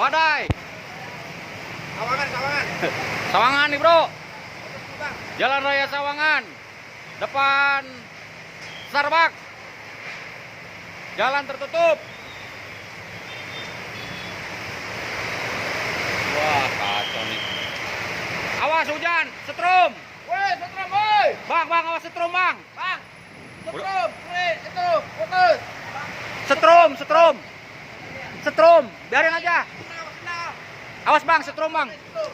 Badai. Sawangan, Sawangan. Sawangan nih bro. Jalan Raya Sawangan. Depan Starbucks. Jalan tertutup. Wah kacau nih. Awas hujan, setrum. Woi, setrum, woi. Bang, awas setrum bang. Bang, setrum, woi, itu, putus. Setrum. Biarin aja. Awas bang, setrum bang.